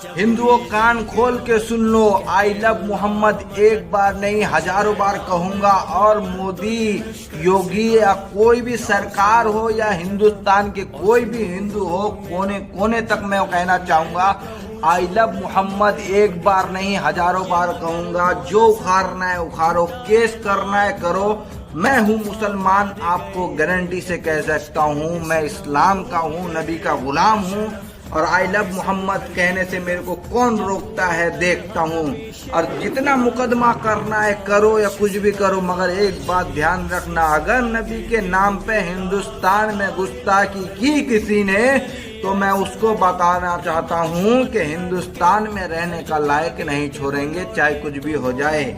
हिंदुओं कान खोल के सुन लो, आई लव मोहम्मद एक बार नहीं हजारों बार कहूंगा। और मोदी, योगी या कोई भी सरकार हो या हिंदुस्तान के कोई भी हिंदू हो, कोने कोने तक मैं कहना चाहूंगा, आई लव मोहम्मद एक बार नहीं हजारों बार कहूंगा। जो उखाड़ना है उखाड़ो, केस करना है करो। मैं हूँ मुसलमान, आपको गारंटी से कह सकता हूँ। मैं इस्लाम का हूँ, नबी का गुलाम हूँ। और आई लव मोहम्मद कहने से मेरे को कौन रोकता है, देखता हूँ। और जितना मुकदमा करना है करो या कुछ भी करो, मगर एक बात ध्यान रखना, अगर नबी के नाम पे हिंदुस्तान में गुस्ताखी की किसी ने, तो मैं उसको बताना चाहता हूँ कि हिंदुस्तान में रहने का लायक नहीं छोड़ेंगे, चाहे कुछ भी हो जाए।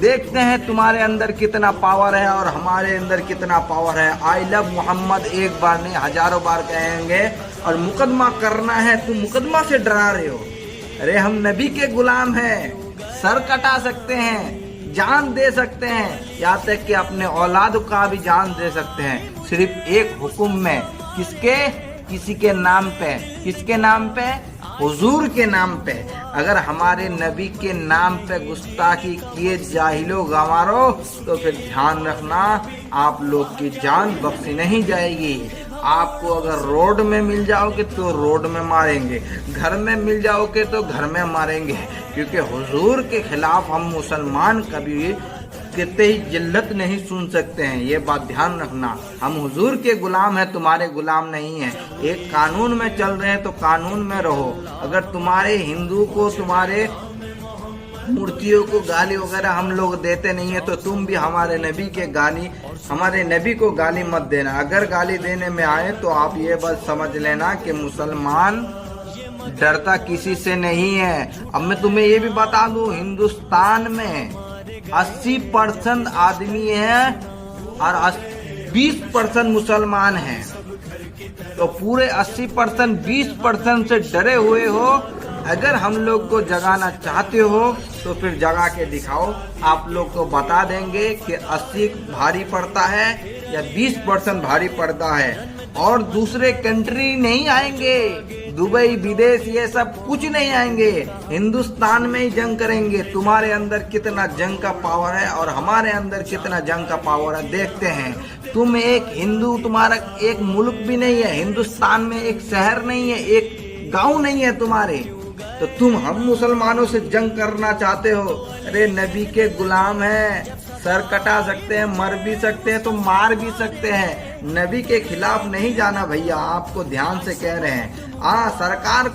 देखते हैं तुम्हारे अंदर कितना पावर है और हमारे अंदर कितना पावर है। आई लव मोहम्मद एक बार नहीं हजारों बार कहेंगे। और मुकदमा करना है, तुम मुकदमा से डरा रहे हो। अरे हम नबी के गुलाम हैं, सर कटा सकते हैं, जान दे सकते हैं, यहाँ तक कि अपने औलाद का भी जान दे सकते हैं, सिर्फ एक हुक्म में। किसके? किसी के नाम पे। किसके नाम पे? हुजूर के नाम पे। अगर हमारे नबी के नाम पे गुस्ताखी किए जाहिलो गंवारो, तो फिर ध्यान रखना, आप लोग की जान बख्शी नहीं जाएगी। आपको अगर रोड में मिल जाओगे तो रोड में मारेंगे, घर में मिल जाओगे तो घर में मारेंगे, क्योंकि हुजूर के खिलाफ हम मुसलमान कभी कितने ही जिल्लत नहीं सुन सकते हैं। ये बात ध्यान रखना, हम हुजूर के गुलाम हैं, तुम्हारे गुलाम नहीं हैं। एक कानून में चल रहे हैं तो कानून में रहो। अगर तुम्हारे हिंदू को, तुम्हारे मूर्तियों को गाली वगैरह हम लोग देते नहीं है, तो तुम भी हमारे नबी को गाली मत देना। अगर गाली देने में आए तो आप ये बात समझ लेना कि मुसलमान डरता किसी से नहीं है। अब मैं तुम्हें ये भी बता दूं, हिंदुस्तान में 80% आदमी है और 20% मुसलमान हैं। तो पूरे 80% 20% से डरे हुए हो। अगर हम लोग को जगाना चाहते हो तो फिर जगा के दिखाओ। आप लोग को बता देंगे कि 80 भारी पड़ता है या 20% भारी पड़ता है। और दूसरे कंट्री नहीं आएंगे, दुबई विदेश ये सब कुछ नहीं आएंगे, हिंदुस्तान में ही जंग करेंगे। तुम्हारे अंदर कितना जंग का पावर है और हमारे अंदर कितना जंग का पावर है, देखते हैं। तुम एक हिंदू, तुम्हारा एक मुल्क भी नहीं है, हिंदुस्तान में एक शहर नहीं है, एक गांव नहीं है तुम्हारे, तो तुम हम मुसलमानों से जंग करना चाहते हो। अरे नबी के गुलाम हैं, सर कटा सकते हैं, मर भी सकते हैं तो मार भी सकते हैं। नबी के खिलाफ नहीं जाना भैया, आपको ध्यान से कह रहे हैं। सरकार